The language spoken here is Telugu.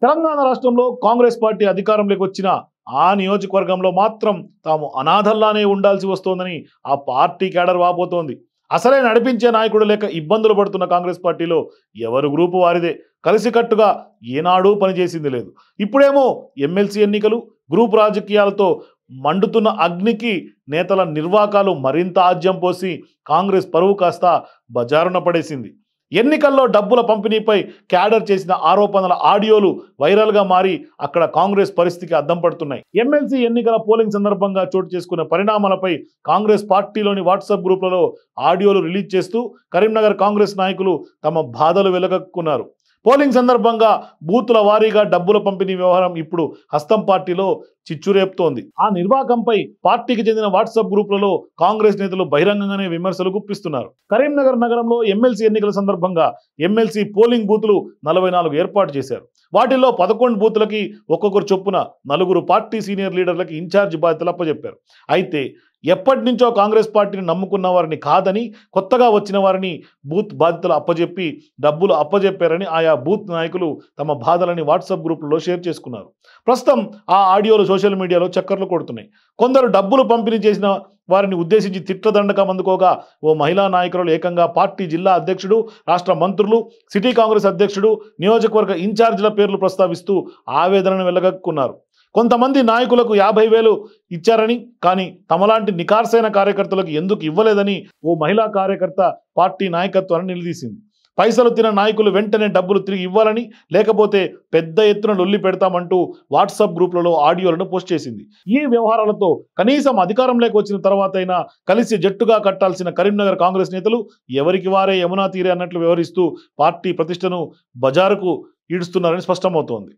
తెలంగాణ రాష్ట్రంలో కాంగ్రెస్ పార్టీ అధికారంలోకి వచ్చిన ఆ నియోజకవర్గంలో మాత్రం తాము అనాథల్లానే ఉండాల్సి వస్తోందని ఆ పార్టీ క్యాడర్ వాపోతోంది. అసలే నడిపించే నాయకుడు లేక ఇబ్బందులు పడుతున్న కాంగ్రెస్ పార్టీలో ఎవరు గ్రూపు వారిదే. కలిసికట్టుగా ఏనాడూ పనిచేసింది లేదు. ఇప్పుడేమో ఎమ్మెల్సీ ఎన్నికలు, గ్రూప్ రాజకీయాలతో మండుతున్న అగ్నికి నేతల నిర్వాకాలు మరింత ఆజ్యం పోసి కాంగ్రెస్ పరువు కాస్త బజారున పడేసింది. ఎన్నికల్లో డబ్బుల పంపిణీపై క్యాడర్ చేసిన ఆరోపణల ఆడియోలు వైరల్గా మారి అక్కడ కాంగ్రెస్ పరిస్థితికి అద్దం పడుతున్నాయి. ఎమ్మెల్సీ ఎన్నికల పోలింగ్ సందర్భంగా చోటు చేసుకున్న పరిణామాలపై కాంగ్రెస్ పార్టీలోని వాట్సాప్ గ్రూపులలో ఆడియోలు రిలీజ్ చేస్తూ కరీంనగర్ కాంగ్రెస్ నాయకులు తమ బాధలు వెలగక్కున్నారు. పోలింగ్ సందర్భంగా బూతుల వారీగా డబ్బుల పంపిణీ వ్యవహారం ఇప్పుడు హస్తం పార్టీలో చిచ్చురేపుతోంది. ఆ నిర్వాకంపై పార్టీకి చెందిన వాట్సాప్ గ్రూపులలో కాంగ్రెస్ నేతలు బహిరంగంగానే విమర్శలు గుప్పిస్తున్నారు. కరీంనగర్ నగరంలో ఎమ్మెల్సీ ఎన్నికల సందర్భంగా ఎమ్మెల్సీ పోలింగ్ బూతులు 44 ఏర్పాటు చేశారు. వాటిల్లో 11 బూతులకి ఒక్కొక్కరు చొప్పున 4 పార్టీ సీనియర్ లీడర్లకి ఇన్ఛార్జ్ బాధ్యతలు అప్పచెప్పారు. అయితే ఎప్పటి నుంచో కాంగ్రెస్ పార్టీని నమ్ముకున్న వారిని కాదని కొత్తగా వచ్చిన వారిని బూత్ బాధ్యతలు అప్పచెప్పి డబ్బులు అప్పచెప్పారని ఆయా బూత్ నాయకులు తమ బాధలని వాట్సాప్ గ్రూపుల్లో షేర్ చేసుకున్నారు. ప్రస్తుతం ఆ ఆడియోలు సోషల్ మీడియాలో చక్కర్లు కొడుతున్నాయి. కొందరు డబ్బులు పంపిణీ చేసిన వారిని ఉద్దేశించి తిట్లదండకం అందుకోగా ఓ మహిళా నాయకులు ఏకంగా పార్టీ జిల్లా అధ్యక్షుడు, రాష్ట్ర మంత్రులు, సిటీ కాంగ్రెస్ అధ్యక్షుడు, నియోజకవర్గ ఇన్ఛార్జీల పేర్లు ప్రస్తావిస్తూ ఆవేదనను వెళ్లగక్కున్నారు. కొంతమంది నాయకులకు 50,000 ఇచ్చారని, కానీ తమలాంటి నికార్సైన కార్యకర్తలకు ఎందుకు ఇవ్వలేదని ఓ మహిళా కార్యకర్త పార్టీ నాయకత్వాన్ని నిలదీసింది. పైసలు తిన నాయకులు వెంటనే డబ్బులు తిరిగి ఇవ్వాలని, లేకపోతే పెద్ద ఎత్తున లొల్లి పెడతామంటూ వాట్సాప్ గ్రూపులలో ఆడియోలను పోస్ట్ చేసింది. ఈ వ్యవహారాలతో కనీసం అధికారంలోకి వచ్చిన తర్వాతైనా కలిసి జట్టుగా కట్టాల్సిన కరీంనగర్ కాంగ్రెస్ నేతలు ఎవరికి వారే యమునా తీరే అన్నట్లు వ్యవహరిస్తూ పార్టీ ప్రతిష్టను బజారుకు ఈడుస్తున్నారని స్పష్టమవుతోంది.